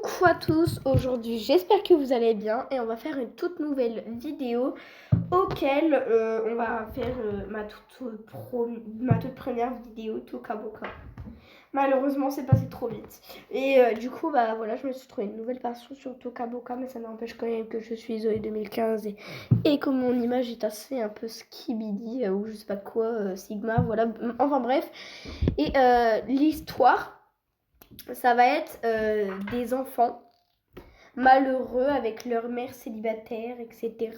Coucou à tous, aujourd'hui j'espère que vous allez bien et on va faire une toute nouvelle vidéo auquel on va faire ma toute première vidéo Toca Boca. Malheureusement c'est passé trop vite et du coup bah voilà, je me suis trouvé une nouvelle passion sur Toca Boca, mais ça n'empêche quand même que je suis Zoé 2015 et que mon image est assez un peu skibidi ou je sais pas quoi, Sigma, voilà, enfin bref. Et l'histoire, ça va être des enfants malheureux avec leur mère célibataire, etc.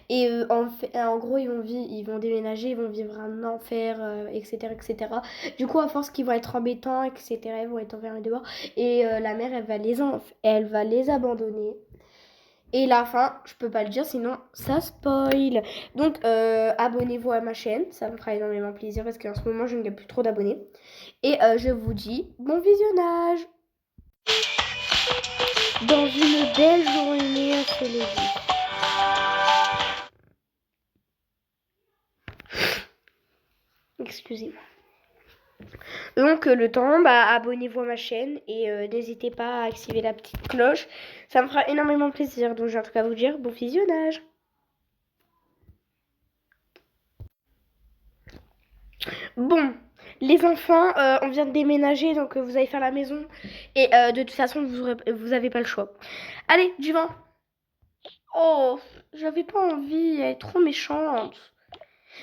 Et en gros, ils vont déménager, ils vont vivre un enfer, etc., etc. Du coup, à force qu'ils vont être embêtants, etc., ils vont être enfermés dehors. Et la mère, elle va les abandonner. Et la fin, je peux pas le dire, sinon ça spoil. Donc, abonnez-vous à ma chaîne, ça me fera énormément plaisir parce qu'en ce moment, je ne gagne plus trop d'abonnés. Et je vous dis bon visionnage. Dans une belle journée ensoleillée. Excusez-moi. Donc le temps, abonnez-vous à ma chaîne et n'hésitez pas à activer la petite cloche. Ça me fera énormément plaisir. Donc j'ai un truc à vous dire, bon visionnage. Bon, les enfants, on vient de déménager, donc vous allez faire la maison. Et de toute façon, vous avez pas le choix. Allez, du vent. Oh, j'avais pas envie, elle est trop méchante.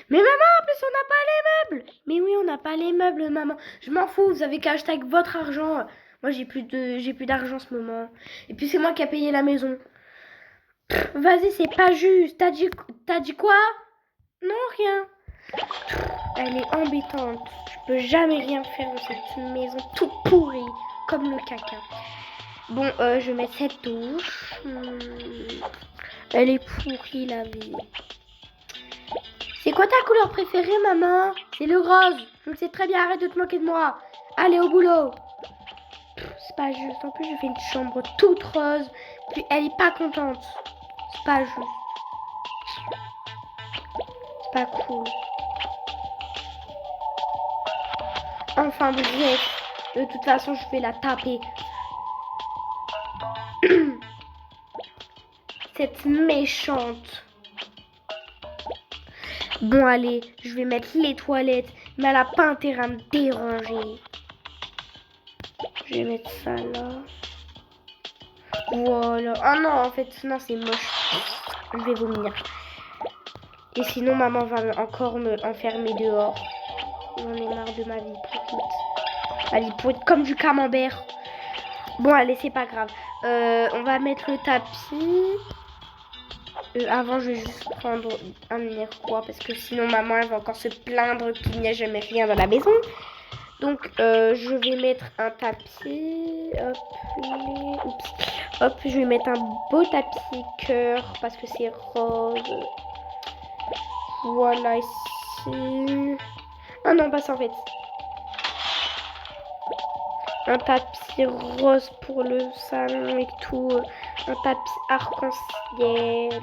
Mais maman, en plus on n'a pas les meubles. Mais oui, on n'a pas les meubles, maman. Je m'en fous, vous avez qu'à acheter avec votre argent. Moi, j'ai plus d'argent en ce moment. Et puis c'est moi qui a payé la maison. Vas-y, c'est pas juste. T'as dit quoi? Non, rien. Elle est embêtante. Je peux jamais rien faire dans cette maison toute pourrie, comme le caca. Bon, je vais mettre cette douche. Elle est pourrie, la vie. C'est quoi ta couleur préférée, maman? C'est le rose. Je le sais très bien, arrête de te moquer de moi. Allez, au boulot. C'est pas juste. En plus, je fais une chambre toute rose. Puis, elle est pas contente. C'est pas juste. C'est pas cool. Enfin, bref. De toute façon, je vais la taper. Cette méchante. Bon, allez, je vais mettre les toilettes. Mais elle a pas intérêt à me déranger. Je vais mettre ça là. Voilà. Ah non, en fait, non, c'est moche. Je vais vomir. Et sinon, maman va encore me enfermer dehors. J'en ai marre de ma vie pourrite. Ma vie pourrite comme du camembert. Bon, allez, c'est pas grave. On va mettre le tapis. Avant, je vais juste prendre un miroir parce que sinon, maman, elle va encore se plaindre qu'il n'y a jamais rien dans la maison. Donc, je vais mettre un tapis. Hop, oups. Hop, je vais mettre un beau tapis cœur parce que c'est rose. Voilà, ici. Ah non, pas ça en fait. Un tapis rose pour le salon et tout. Un tapis arc-en-ciel.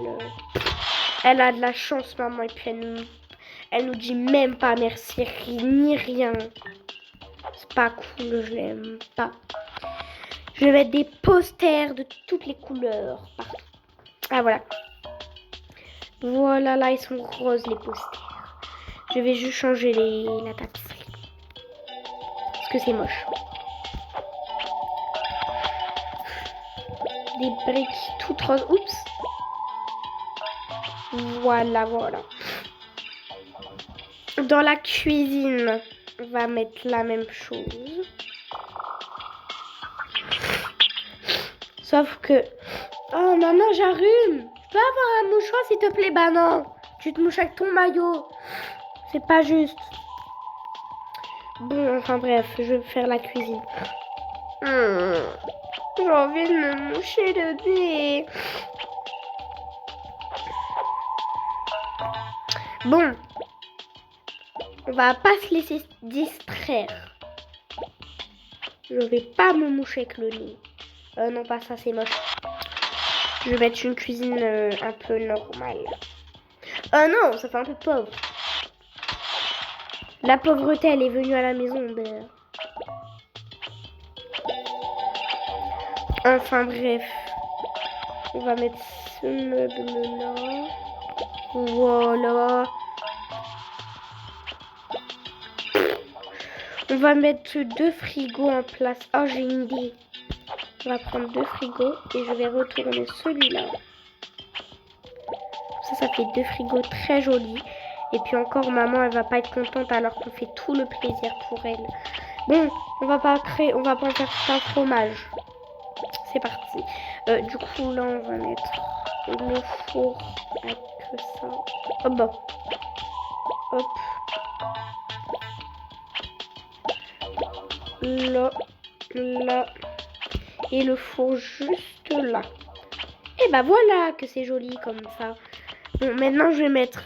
Elle a de la chance, maman. Et puis, elle nous dit même pas merci, ni rien. C'est pas cool, je l'aime pas. Je vais mettre des posters de toutes les couleurs partout. Ah, voilà. Voilà, là, ils sont roses, les posters. Je vais juste changer la tapisserie. Parce que c'est moche. Des briques toutes roses. Oups. Voilà, voilà. Dans la cuisine, on va mettre la même chose. Sauf que... Oh, maman, j'arrume. Je peux avoir un mouchoir, s'il te plaît? Bah non. Tu te mouches avec ton maillot. C'est pas juste. Bon, enfin bref, je vais faire la cuisine. J'ai envie de me moucher le nez. Bon. On va pas se laisser distraire. Je vais pas me moucher avec le nez. Non, pas ça, c'est moche. Je vais mettre une cuisine un peu normale. Non, ça fait un peu pauvre. La pauvreté, elle est venue à la maison. Enfin bref. On va mettre ce meuble-là. Voilà. On va mettre 2 frigos en place. Oh, j'ai une idée. On va prendre 2 frigos et je vais retourner celui-là. Ça fait 2 frigos très jolis. Et puis encore, maman, elle va pas être contente alors qu'on fait tout le plaisir pour elle. Bon, on va pas en faire tout un fromage. C'est parti. Du coup, là, on va mettre le four avec ça. Hop, bah. Hop. Là, là. Et le four juste là. Et bah voilà que c'est joli comme ça. Bon, maintenant, je vais mettre...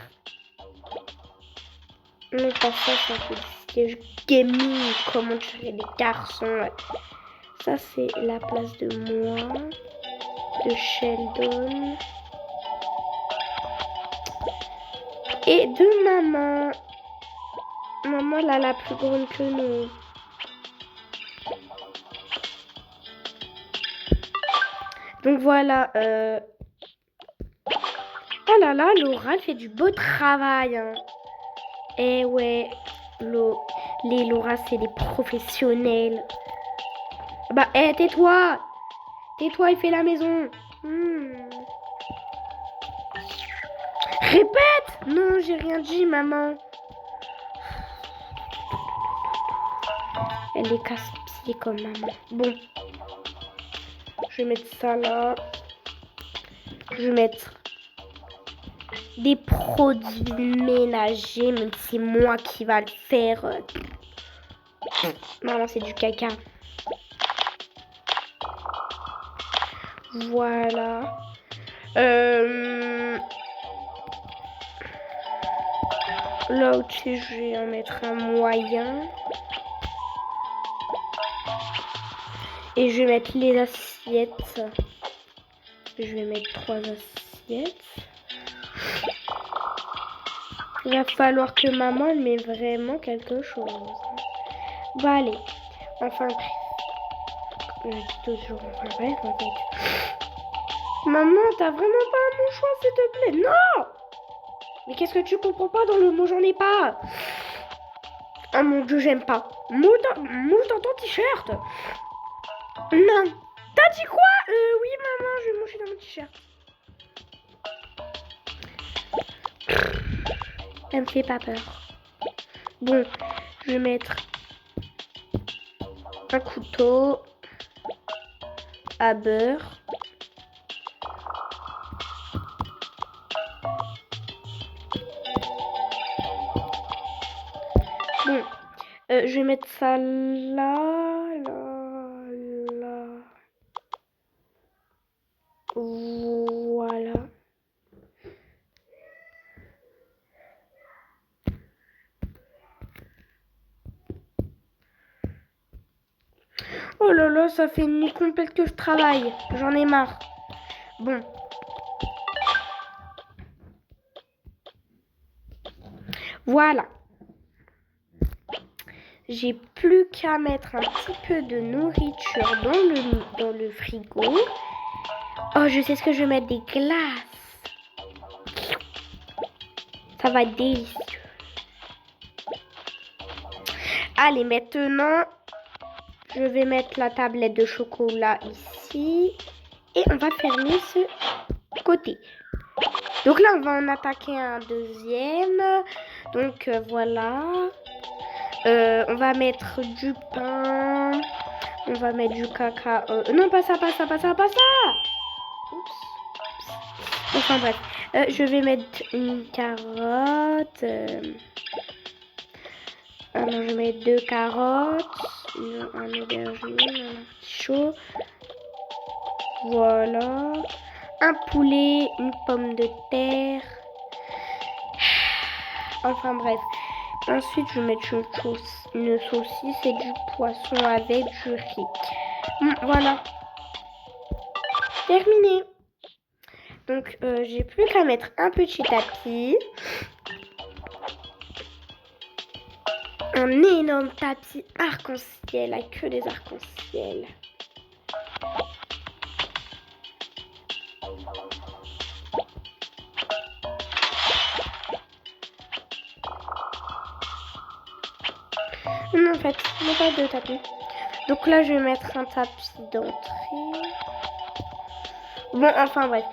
Non, pas ça, c'est un peu du siège gaming, comment dirait les garçons. Ça, c'est la place de moi, de Sheldon. Et de maman. Maman, elle a la plus grande que nous. Donc voilà. Oh là là, Laura, elle fait du beau travail. Hein. Eh ouais, les Laura, c'est des professionnels. Bah, tais-toi. Tais-toi, il fait la maison. Répète. Non, j'ai rien dit, maman. Elle est casse-pied comme maman. Bon. Je vais mettre ça là. Je vais mettre des produits ménagers, même si c'est moi qui va le faire. Non, c'est du caca. Voilà. Là au-dessus, je vais en mettre un moyen. Et je vais mettre les assiettes. Je vais mettre 3 assiettes. Il va falloir que maman elle met vraiment quelque chose. Bon, allez. Enfin, bref. Je dis toujours enfin, bref, en fait. Maman, t'as vraiment pas un mouchoir, s'il te plaît? Non! Mais qu'est-ce que tu comprends pas dans le mot j'en ai pas? Oh mon dieu, j'aime pas. Mouche dans ton t-shirt. Non. T'as dit quoi? Oui, maman, je vais moucher dans mon t-shirt. Elle me fait pas peur. Bon, je vais mettre un couteau à beurre. Bon, je vais mettre ça là, là. Voilà. Oh là là, ça fait une nuit complète que je travaille. J'en ai marre. Bon. Voilà. J'ai plus qu'à mettre un petit peu de nourriture dans le frigo. Oh, je sais ce que je vais mettre, des glaces. Ça va être délicieux. Allez, maintenant, je vais mettre la tablette de chocolat ici. Et on va fermer ce côté. Donc là, on va en attaquer un deuxième. Donc voilà. On va mettre du pain. On va mettre du cacao. Non, pas ça, pas ça, pas ça, pas ça. Oups. Enfin bref. Je vais mettre une carotte. Alors, je mets 2 carottes. Un aubergine, un artichaut. Voilà. Un poulet, une pomme de terre. Enfin bref. Ensuite, je vais mettre une saucisse et du poisson avec du riz. Voilà. Terminé. Donc, j'ai plus qu'à mettre un petit tapis. Un énorme tapis arc-en-ciel avec que des arc-en-ciel. fait. Il n'y a pas de tapis. Donc là, je vais mettre un tapis d'entrée. Bon, enfin bref.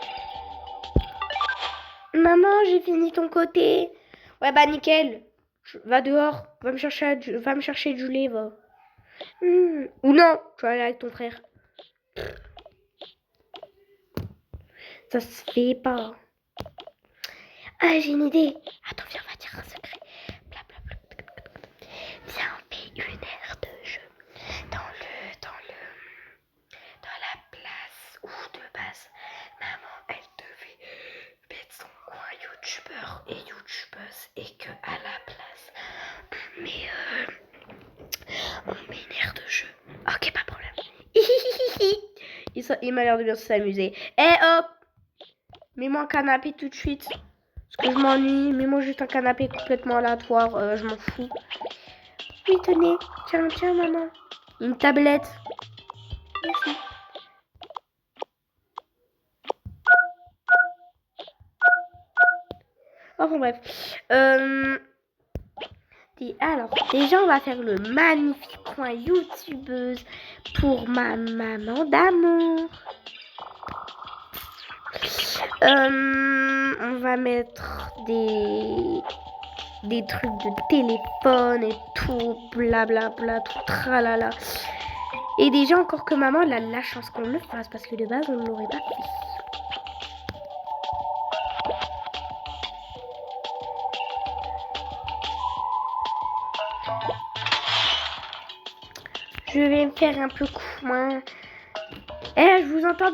Maman, j'ai fini ton côté. Ouais, bah nickel. Va dehors. Va me chercher du lait, va. Ou non, tu vas aller avec ton frère. Ça se fait pas. Ah, j'ai une idée. Attends, viens, on va dire un secret. Blablabla. Viens, on fait une aire de jeu. Dans la place où de base, maman, elle devait mettre son coin youtubeur et youtubeuse et que à la place, on met une aire de jeu. Ok, pas de problème. Il m'a l'air de bien s'amuser. Hop! Mets-moi un canapé tout de suite. Parce que je m'ennuie. Mets-moi juste un canapé complètement aléatoire. Je m'en fous. Oui, tenez. Tiens, maman. Une tablette. Merci. Enfin bref. Alors, déjà, on va faire le magnifique coin youtubeuse pour ma maman d'amour. On va mettre des trucs de téléphone et tout, blablabla, tout tralala. Et déjà, encore que maman, elle a la chance qu'on le fasse parce que de base, on ne l'aurait pas fait. Je vais me faire un peu coin. Je vous entends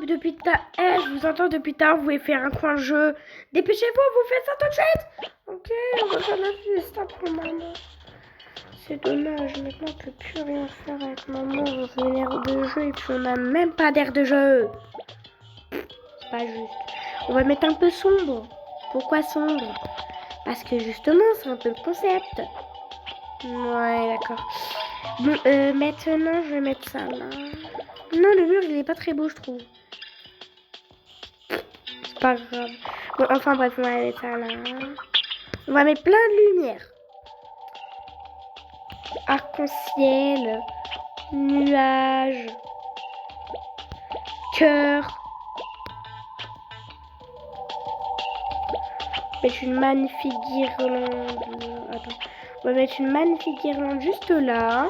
depuis tard. Vous voulez faire un coin jeu. Dépêchez-vous, vous faites ça tout de suite. Ok, on va faire la ça pour maman. C'est dommage, maintenant on peut plus rien faire avec maman. On fait une aire de jeu et puis on n'a même pas d'air de jeu. C'est pas juste. On va mettre un peu sombre. Pourquoi sombre? Parce que justement, c'est un peu le concept. Ouais, d'accord. Bon, maintenant, je vais mettre ça là. Non, le mur, il est pas très beau, je trouve. C'est pas grave. Bon, enfin bref, on va mettre ça là. On va mettre plein de lumière. Arc-en-ciel, nuages, cœur. Mettre une magnifique guirlande. Attends. On va mettre une magnifique guirlande juste là.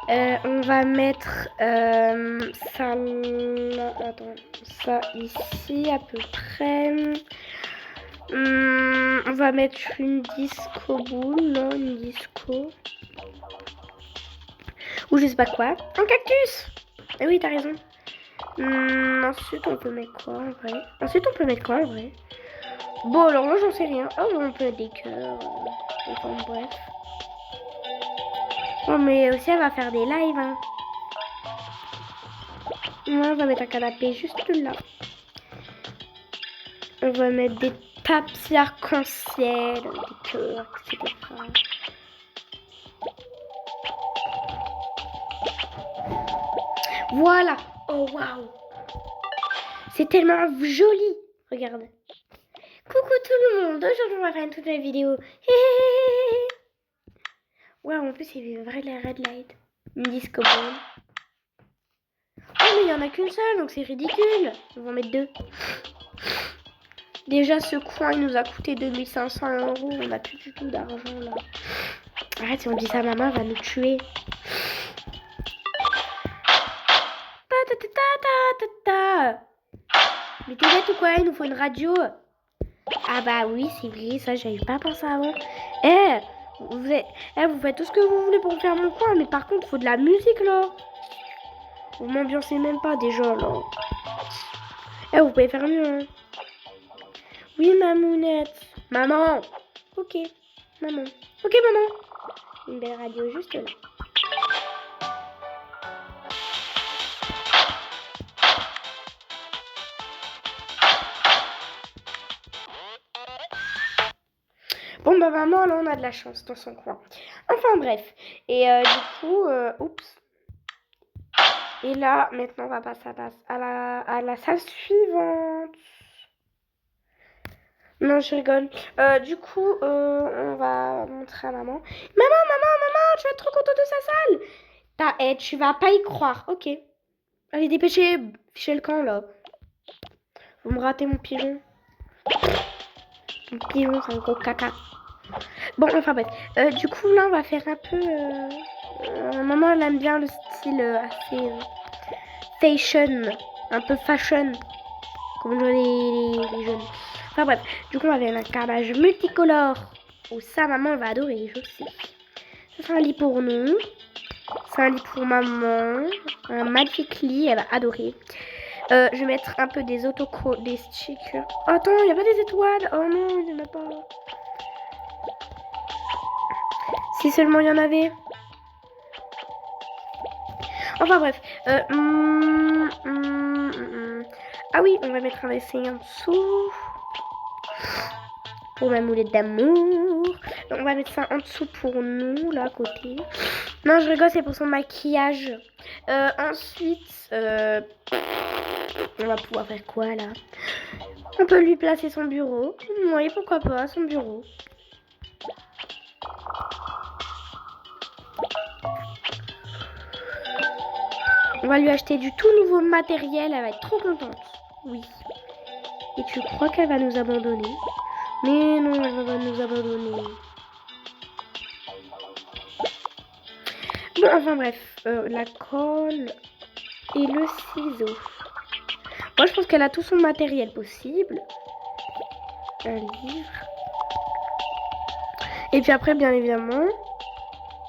On va mettre ça là. Attends, ça ici à peu près. On va mettre une disco boule, là, une disco. Ou je sais pas quoi. Un cactus. Eh oui, t'as raison. Ensuite, on peut mettre quoi en vrai? Bon, alors là, j'en sais rien. Oh, on peut mettre des cœurs. Enfin, bref. Bon, mais aussi, elle va faire des lives. Hein. Ouais, on va mettre un canapé juste là. On va mettre des tapis arc-en-ciel, des cœurs, etc. Voilà. Oh, waouh. C'est tellement joli. Regarde. Coucou tout le monde. Aujourd'hui, on va faire une toute nouvelle vidéo. Waouh, en plus, il y a vrai la red light. Une disco ball. Oh, mais il n'y en a qu'une seule, donc c'est ridicule. On va en mettre deux. Déjà, ce coin, il nous a coûté 2500 €. On n'a plus du tout d'argent, là. Arrête, si on dit ça à maman, elle va nous tuer. Mais t'es bête ou quoi? Il nous faut une radio. Ah bah oui, c'est vrai, ça, j'avais pas pensé avant. Vous faites tout ce que vous voulez pour faire mon coin, mais par contre, il faut de la musique, là. Vous m'ambiancez même pas, déjà, là. Vous pouvez faire mieux, hein. Oui, mamounette. Maman. Ok, maman. Ok, maman. Une belle radio juste là. Bon, bah maman, là, on a de la chance dans son coin. Enfin, bref. Et du coup, oups. Et là, maintenant, on va passer à la salle suivante. Non, je rigole. Du coup, on va montrer à maman. Maman, tu vas être trop contente de sa salle. Tu vas pas y croire. Ok. Allez, dépêchez. Fichez le camp, là. Vous me ratez mon pigeon. Mon pigeon, c'est un gros caca. Bon, enfin bref. Du coup, là, on va faire un peu... maman, elle aime bien le style assez fashion. Un peu fashion. Comme les jeunes. Enfin bref. Du coup, on va faire un carrelage multicolore. Oh, ça, maman, elle va adorer, je sais. Ça, c'est un lit pour nous. C'est un lit pour maman. Un magnifique lit, elle va adorer. Je vais mettre un peu des autocollants, des stickers. Oh, attends, il n'y a pas des étoiles. Oh non, il n'y en a pas. Si seulement il y en avait. Enfin bref. Ah oui, on va mettre un dessin en dessous. Pour ma moulette d'amour. On va mettre ça en dessous pour nous, là, à côté. Non, je rigole, c'est pour son maquillage. Ensuite, on va pouvoir faire quoi, là? On peut lui placer son bureau. Oui, pourquoi pas, son bureau. On va lui acheter du tout nouveau matériel. Elle va être trop contente. Oui. Et tu crois qu'elle va nous abandonner? Mais non, elle va pas nous abandonner. Bon, enfin bref. La colle et le ciseau. Moi, je pense qu'elle a tout son matériel possible. Un livre. Et puis après, bien évidemment,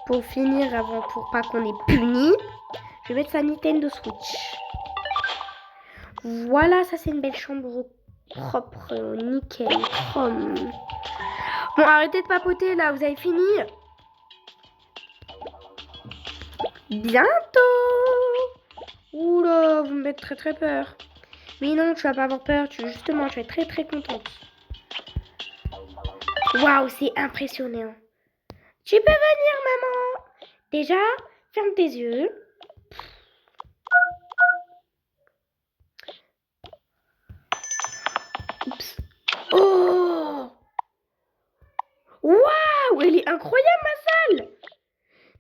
pour finir, pour pas qu'on ait puni, je vais mettre sa Nintendo Switch. Voilà, ça c'est une belle chambre propre, nickel, chrome. Bon, arrêtez de papoter là, vous avez fini? Bientôt. Oula, vous me faites très peur. Mais non, tu vas pas avoir peur, justement, tu vas être très contente. Waouh, c'est impressionnant. Tu peux venir, maman. Déjà, ferme tes yeux. Oups. Oh! Waouh, elle est incroyable ma salle.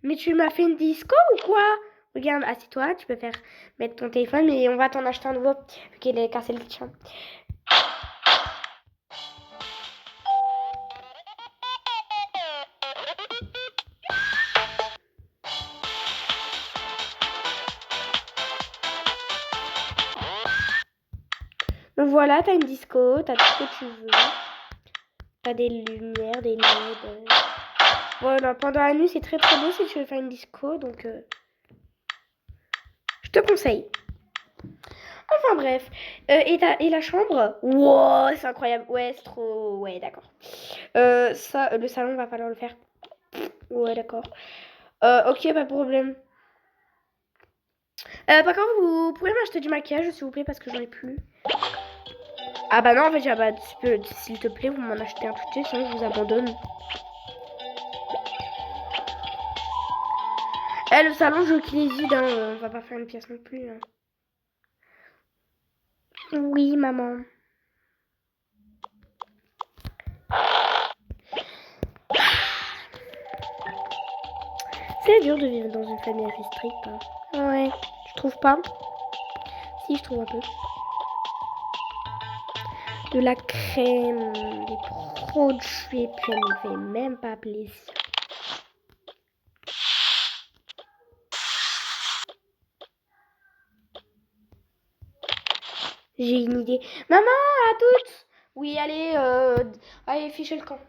Mais tu m'as fait une disco ou quoi? Regarde, assieds-toi, tu peux mettre ton téléphone, mais on va t'en acheter un nouveau, vu qu'il est cassé le tien. Donc voilà, t'as une disco, t'as tout ce que tu veux. T'as des lumières, des LED. Voilà, pendant la nuit, c'est très beau si tu veux faire une disco, donc je te conseille. Enfin bref. Et la chambre? Wow, c'est incroyable. Ouais, c'est trop... Ouais, d'accord. Ça, le salon, va falloir le faire. Ouais, d'accord. Ok, pas de problème. Par contre, vous pouvez m'acheter du maquillage, s'il vous plaît, parce que j'en ai plus. Ah bah non, en fait, s'il te plaît, vous m'en achetez un tout de suite, sinon je vous abandonne. Le salon, je veux qu'il est vide, hein. On va pas faire une pièce non plus. Hein. Oui, maman. C'est dur de vivre dans une famille assez stricte. Hein. Ouais, tu trouves pas? Si, je trouve un peu. De la crème, des produits, et puis elle ne fait même pas plaisir. J'ai une idée. Maman, à toutes. Oui, allez, fichez le camp.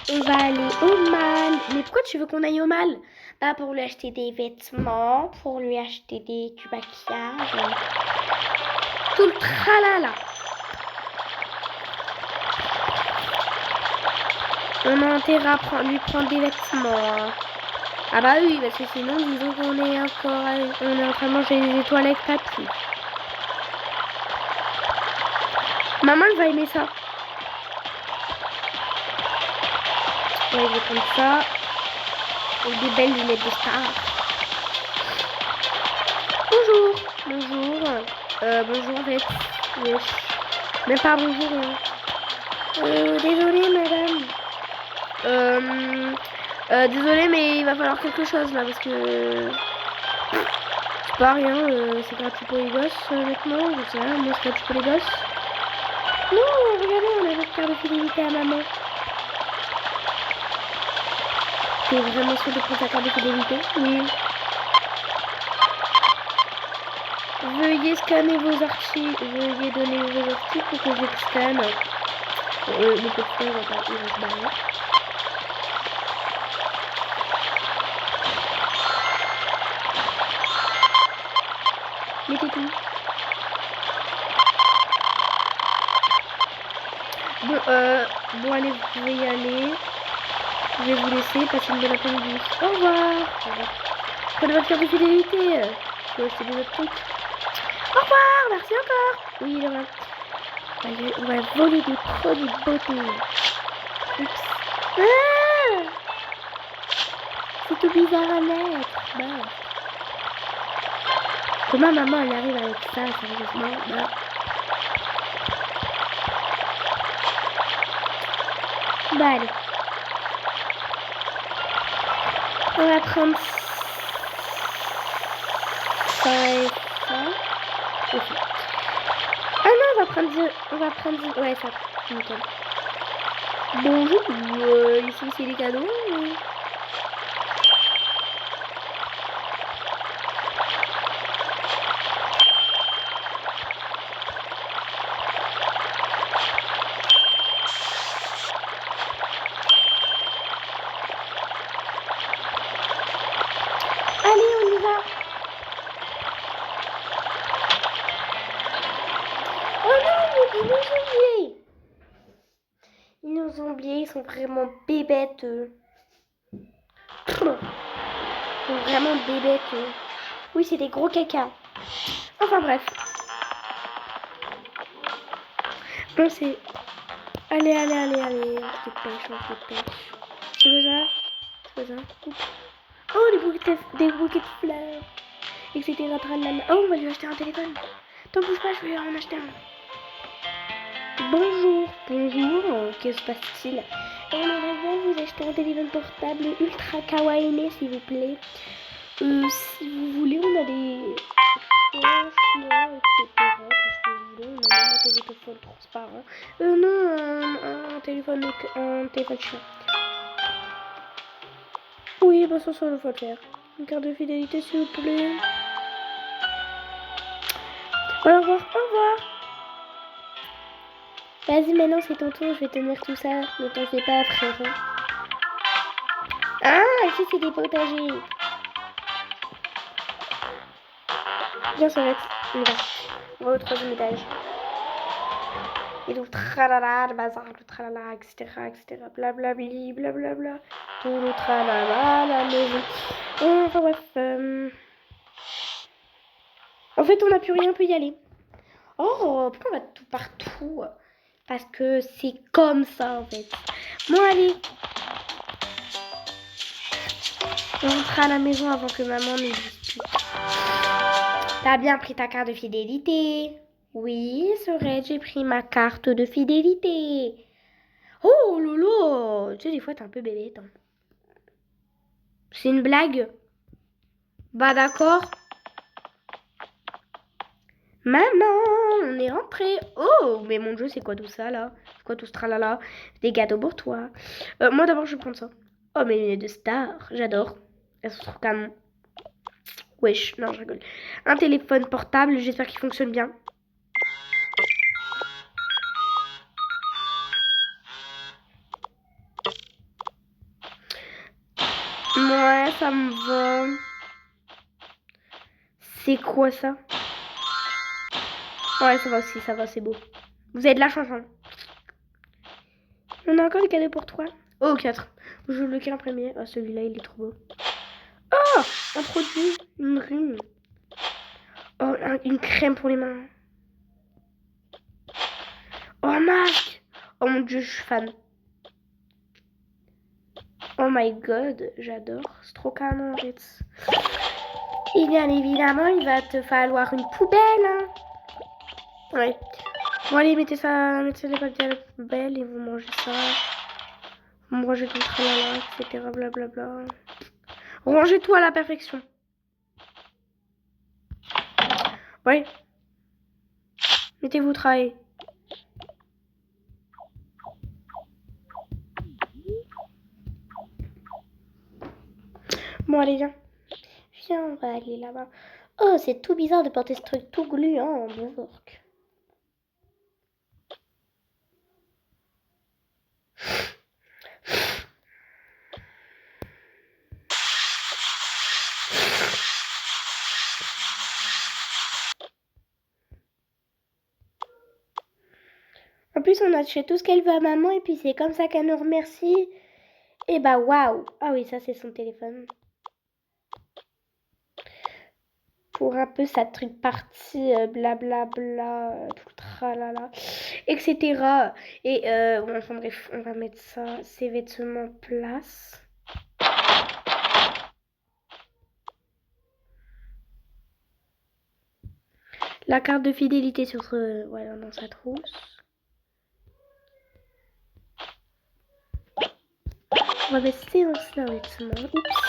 On va aller au mall. Mais pourquoi tu veux qu'on aille au mall? Bah pour lui acheter des vêtements, pour lui acheter du maquillage. Tout le tralala. On a intérêt à lui prendre des vêtements. Ah bah oui, parce que sinon, disons qu'on est en train de manger des étoiles avec papy. Maman, elle va aimer ça. Ouais, je vais prendre ça. Et des belles lunettes de star. Bonjour. Bonjour. Bonjour en fait. Wesh. Même pas bonjour. Hein. Désolée madame. Désolée mais il va falloir quelque chose là parce que... C'est pas rien, c'est gratuit pour les gosses honnêtement. Je sais rien, moi c'est gratuit pour les gosses. Non, regardez, on a votre carte de fidélité à maman. T'es vraiment sûr de prendre ta carte de fidélité? Oui. Veuillez scanner vos archives. Veuillez donner vos archives pour que je les scanne. Le coup de feu, il va se barrer. Mettez tout. Bon, allez, vous pouvez y aller. Je vais vous laisser. Passez une bonne après-midi. Au revoir. Au revoir. Prenez votre carte de fidélité. Je vais acheter des autres trucs. Au revoir. Merci encore. Oui, de rien. Allez, on va voler des produits de beauté. Oups. Ah, c'est tout bizarre à mettre. Bah. Comment maman elle arrive avec ça, sérieusement? Bah. Bah allez. On va prendre ça et ça. Et ça. Ah non, on va prendre... Ouais, ça. Nickel. Bonjour. Ici, c'est les cadeaux. Allez, on y va. Oh non, ils nous ont oubliés. Ils nous ont oubliés, ils sont vraiment bébêtes. Ils sont vraiment bébêtes. Oui, c'est des gros caca. Enfin bref. Bon, c'est... Allez. On se dépêche. C'est quoi ça? Oh, des bouquets de fleurs. Etc. Oh, on va lui acheter un téléphone. T'en bouge pas, je vais en acheter un. Bonjour. Que se passe-t-il? On aimerait bien vous acheter un téléphone portable ultra kawaii, s'il vous plaît. Si vous voulez, on a des franchement, etc. Tout ce que vous voulez. On a même un téléphone transparent. Non, un téléphone chien. Oui, bah ça, il faut le faire. Une carte de fidélité, s'il vous plaît. Au revoir. Vas-y, maintenant c'est ton tour, je vais tenir tout ça. Ne t'en fais pas, frère. Ah, ici c'est des potagers. Bien, ça va être. On va au troisième étage. Et donc, tralala, le bazar, le tralala, etc. Blablabli, blablabla. Tout le tralala, la maison. Enfin bref. En fait, on n'a plus rien, on peut y aller. Oh, pourquoi on va tout partout? Parce que c'est comme ça, en fait. Bon, allez. On rentre à la maison avant que maman nous dise. T'as bien pris ta carte de fidélité? Oui, Sorette, j'ai pris ma carte de fidélité. Oh lolo, tu sais, des fois t'es un peu bébête. Hein. C'est une blague? Bah d'accord. Maman, on est rentré. Oh, mais mon Dieu, c'est quoi tout ça là? C'est quoi tout ce tralala? Des gâteaux pour toi. Moi d'abord, je vais prendre ça. Oh, mes lunettes de star, j'adore. Elles sont trop canon. Wesh, non, je rigole. Un téléphone portable, j'espère qu'il fonctionne bien. Ouais, ça me va. C'est quoi ça? Ouais, ça va aussi, ça va, c'est beau. Vous avez de la chance, hein. On a encore des cadeaux pour toi. Oh, 4. Je veux lequel en premier? Ah, celui-là, il est trop beau. Oh, un produit, une rime. Oh, une crème pour les mains. Oh, un masque. Oh mon Dieu, je suis fan. Oh my god, j'adore. C'est trop canon, en fait. Et bien évidemment, il va te falloir une poubelle. Hein. Ouais. Bon, allez, mettez les papiers à la poubelle et vous mangez ça. Vous mangez tout le tralala, etc. Blablabla. Rangez tout à la perfection. Ouais. Mettez-vous au travail. Bon, allez, viens. Viens, on va aller là-bas. Oh, c'est tout bizarre de porter ce truc tout gluant en New-York. En plus, on a acheté tout ce qu'elle veut à maman et puis c'est comme ça qu'elle nous remercie. Et bah, waouh. Ah oui, ça, c'est son téléphone. Pour un peu sa truc partie, blablabla, tout le tralala, etc. Et bon, enfin bref, on va mettre ça, ses vêtements en place. La carte de fidélité sur voilà, dans sa trousse. On va mettre ses anciens vêtements. Oups.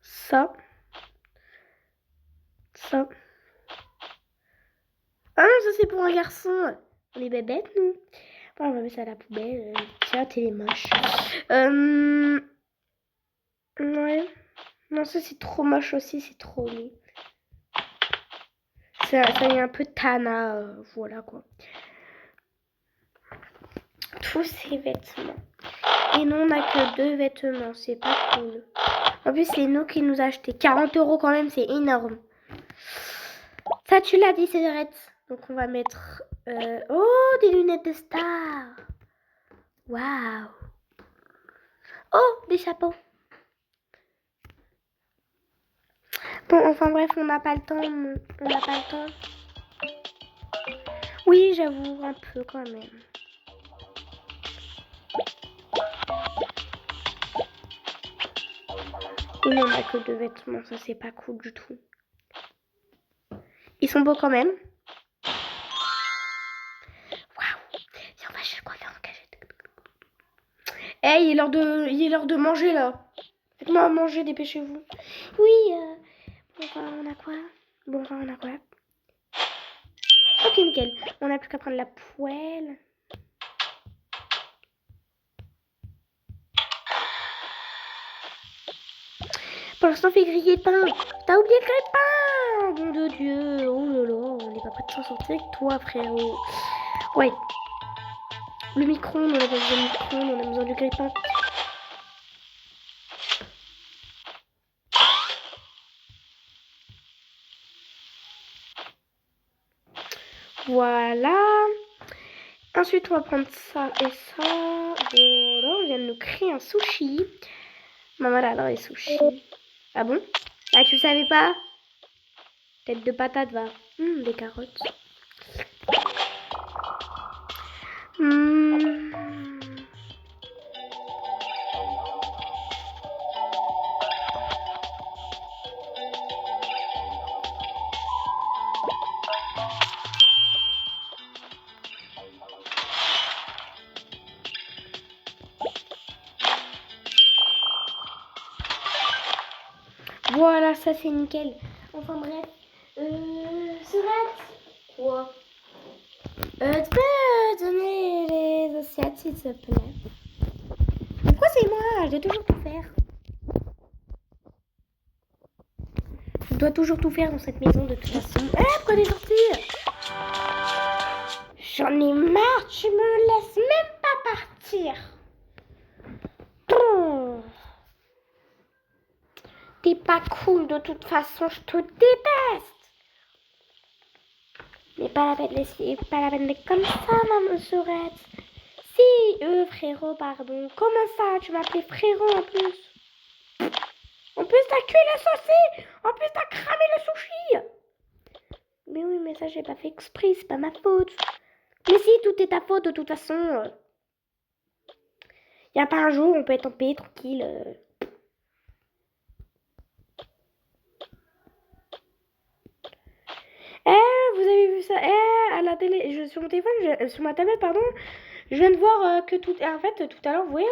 Ça. Ça. Ah non, ça c'est pour un garçon. On est bébêtes, nous. Bon, on va mettre ça à la poubelle. Tiens, t'es moche. Ouais. Non, ça c'est trop moche aussi, c'est trop laid. Ça y est un peu Tana, voilà quoi. Tous ces vêtements. Et nous, on n'a que 2 vêtements, c'est pas cool. En plus, c'est nous qui nous acheté 40 € quand même, c'est énorme. Ça, tu l'as dit, Cédrette. Donc, on va mettre... Oh, des lunettes de star. Waouh. Oh, des chapeaux. Bon, enfin bref, on n'a pas le temps. On n'a pas le temps. Oui, j'avoue, un peu quand même. Et nous, on n'a que 2 vêtements, ça c'est pas cool du tout. Ils sont beaux quand même. Waouh. Si on va chez le coiffeur en cachette. Hey, il est l'heure de manger là. Faites-moi manger, dépêchez-vous. Oui, bon, on a quoi? Bon, on a quoi? Ok, nickel. On n'a plus qu'à prendre la poêle. Pour l'instant, on fait griller le pain. T'as oublié le grille-pain! Nom de Dieu. Oh là là, on n'est pas prêt de s'en sortir avec toi, frérot. Ouais. Le micro-ondes, on a pas besoin de micro-ondes, on a besoin du grille-pain. Voilà. Ensuite, on va prendre ça et ça. Voilà, on vient de nous créer un sushi. Maman, elle adore les sushis. Ah bon? Ah, tu savais pas? Tête de patate, va. Des carottes. Voilà, ça c'est nickel. Enfin bref. Sorette. Quoi? Tu peux donner les assiettes s'il te plaît? Pourquoi c'est moi? Je dois toujours tout faire. Je dois toujours tout faire dans cette maison de toute façon. Pourquoi t'es sortie? J'en ai marre, tu me laisses même pas partir. T'es pas cool de toute façon, je te déteste. Mais pas la peine d'essayer, pas la peine d'être comme ça, maman Sorette. Si, frérot, pardon. Comment ça? Tu m'appelais frérot en plus. En plus, t'as cuit la saucisse. En plus, t'as cramé le sushi. Mais oui, mais ça, j'ai pas fait exprès, c'est pas ma faute. Mais si, tout est ta faute de toute façon. Y a pas un jour où on peut être en paix, tranquille. Vous avez vu ça? À la télé, sur mon téléphone, sur ma tablette, pardon, je viens de voir que tout... En fait, tout à l'heure, vous voyez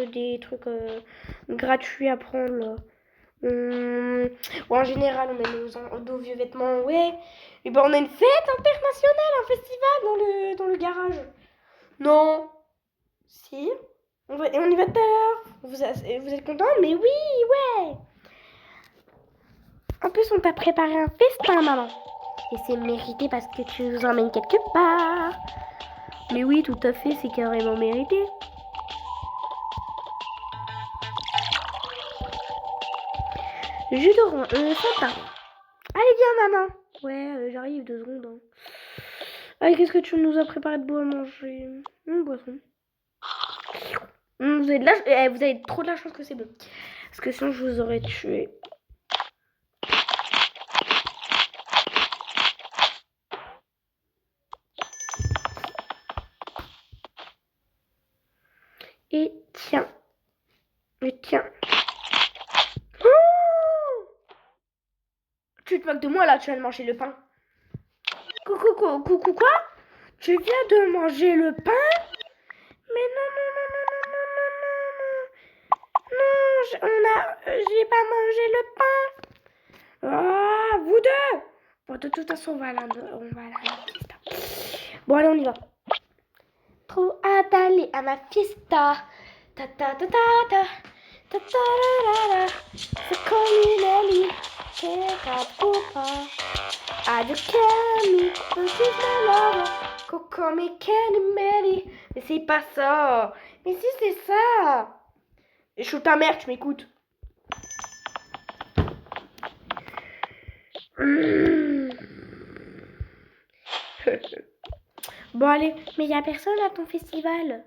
des trucs gratuits à prendre, là. Ou en général, on met nos vieux vêtements, ouais. Et ben, on a une fête internationale, un festival dans le garage. Non. Si. On y va tout à l'heure. Vous êtes contents? Mais oui, ouais. En plus, on t'a préparé un festin, maman. Et c'est mérité parce que tu nous emmènes quelque part. Mais oui, tout à fait, c'est carrément mérité. Jus d'orange, sympa. Allez, viens, maman. Ouais, j'arrive, 2 secondes. Hein. Allez, qu'est-ce que tu nous as préparé de beau à manger? Boisson. Vous avez trop de la chance que c'est bon. Parce que sinon, je vous aurais tué. Et tiens. Oh, tu te moques de moi là, tu viens de manger le pain. Coucou, quoi? Tu viens de manger le pain? Mais non. Non, j'ai pas mangé le pain. Ah, vous deux. Bon, de toute façon, on va la fiesta. Bon, allez, on y va. Trop hâte d'aller à ma fiesta. Ta ta ta ta ta. Ta ta la la la. C'est comme une amie. C'est pas pourquoi. Adieu, Camille. This my lover. Coco, mais Camille. Mais c'est pas ça. Mais si, c'est ça. Je suis ta mère, tu m'écoutes. Bon, allez, mais il y a personne à ton festival.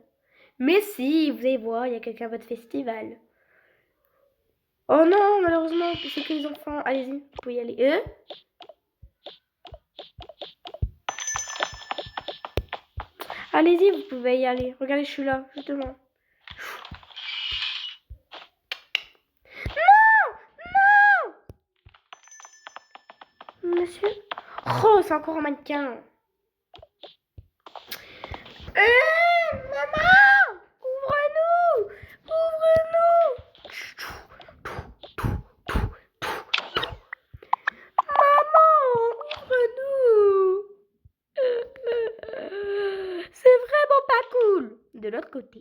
Mais si, vous allez voir, il y a quelqu'un à votre festival. Oh non, malheureusement, c'est que les enfants. Allez-y, vous pouvez y aller. Allez-y, vous pouvez y aller. Regardez, je suis là, justement. Non. Monsieur. Oh, c'est encore un mannequin. Maman, ouvre-nous. C'est vraiment pas cool. De l'autre côté.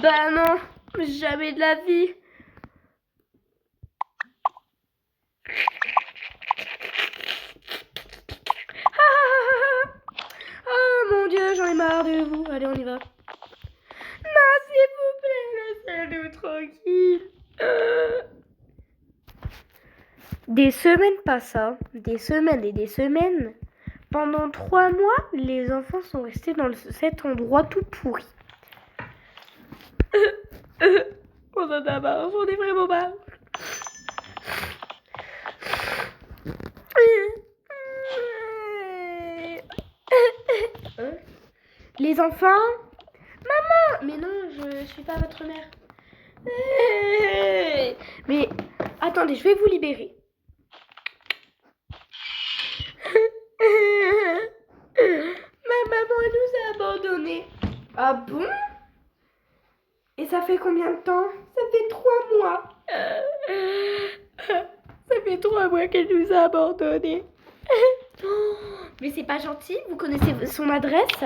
Bah non, jamais de la vie. Oh mon Dieu, j'en ai marre de vous. Allez, on y va. Non, s'il vous plaît, laissez-nous tranquille. Des semaines passent, hein. Des semaines et des semaines. Pendant 3 mois, les enfants sont restés dans cet endroit tout pourri. On en a marre, on est vraiment marre. Les enfants? Maman! Mais non, je suis pas votre mère. Mais attendez, je vais vous libérer. Ma maman nous a abandonnés. Ah bon? Et ça fait combien de temps? Ça fait 3 mois. Ça fait 3 mois qu'elle nous a abandonnés. Mais c'est pas gentil, vous connaissez son adresse?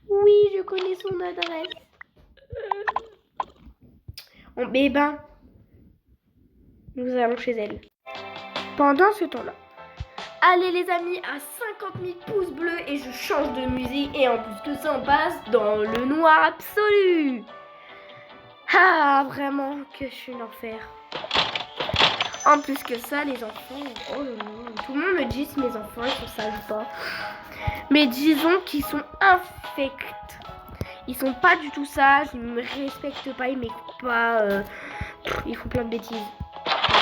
Oui, je connais son adresse. Nous allons chez elle. Pendant ce temps-là, allez les amis, à 50 000 pouces bleus et je change de musique. Et en plus de ça, on passe dans le noir absolu. Ah, vraiment que je suis un enfer. En plus que ça, les enfants, oh non, tout le monde me dit si mes enfants ils sont sages ou pas. Mais disons qu'ils sont infects. Ils sont pas du tout sages, ils me respectent pas, ils m'écoutent pas, ils font plein de bêtises,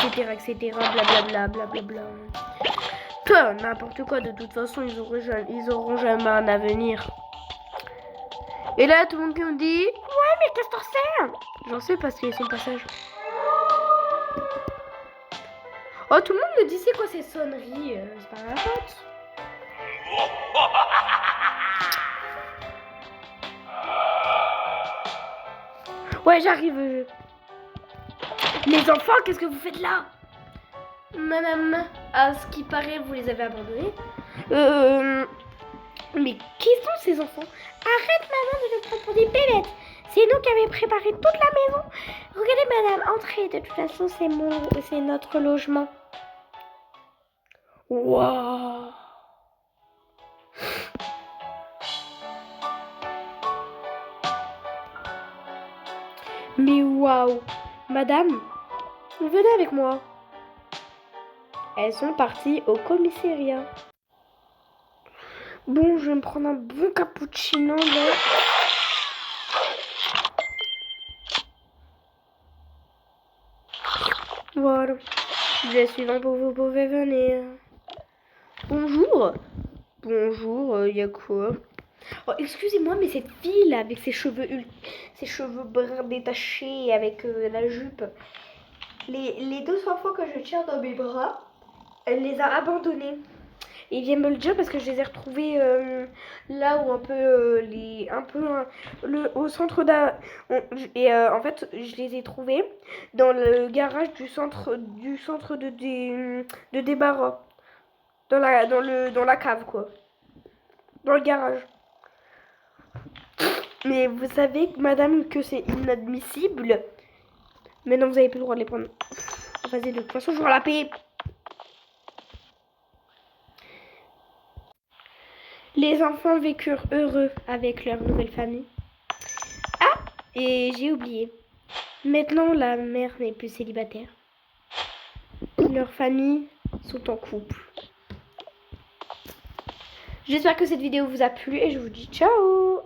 etc., blablabla, blablabla. N'importe quoi, de toute façon, ils auront jamais un avenir. Et là, tout le monde qui me dit, ouais, mais qu'est-ce que t'en sais? J'en sais parce qu'il y a son passage. Oh, tout le monde me dit, c'est quoi ces sonneries? C'est pas ma faute. Ouais, j'arrive. Les enfants, qu'est-ce que vous faites là? Madame, à ce qui paraît, vous les avez abandonnés. Mais qui sont ces enfants? Arrête, maman, de nous prendre pour des bébêtes. C'est nous qui avons préparé toute la maison. Regardez, madame, entrez. De toute façon, c'est notre logement. Waouh. Mais waouh. Madame, venez avec moi. Elles sont parties au commissariat. Bon, je vais me prendre un bon cappuccino là. Voilà. Je suis suivant pour vous pouvez venir. Bonjour. Bonjour, y a quoi? Oh, excusez-moi, mais cette fille là, avec ses cheveux bruns détachés, avec la jupe, les deux enfants que je tiens dans mes bras, elle les a abandonnés. Et ils viennent me le dire parce que je les ai retrouvés là où un peu au centre et en fait je les ai trouvés dans le garage du centre de débarras, dans la cave quoi, dans le garage. Mais vous savez madame que c'est inadmissible. Maintenant vous avez plus le droit de les prendre. Vas-y, de toute façon je vais la payer. Les enfants vécurent heureux avec leur nouvelle famille. Ah, et j'ai oublié. Maintenant, la mère n'est plus célibataire. Leurs familles sont en couple. J'espère que cette vidéo vous a plu et je vous dis ciao.